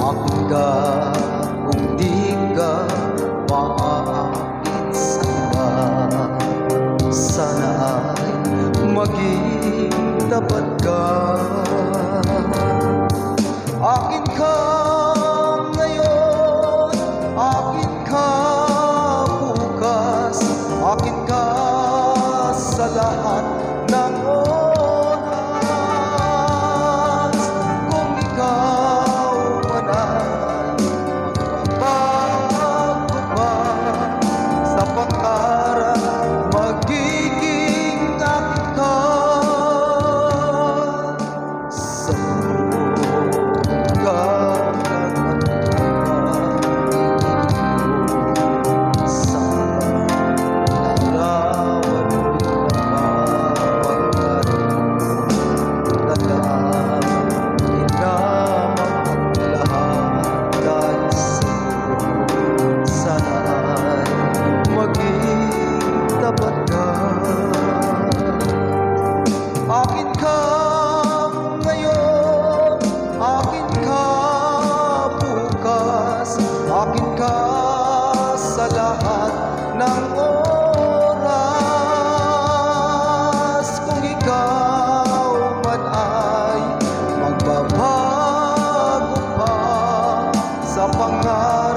Akin ka kung di ka maaakit sa iba. Sana ay maging tapat ka. Akin ka ngayon, akin ka bukas, akin ka sa lahat ng oras. Kung ikaw man ay magbabago pa sa pangarap, magiging akin ka. Sa akin ka ngayon, akin ka bukas, akin ka sa lahat ng oras. Kung ikaw man ay magbabago pa sa pangarap,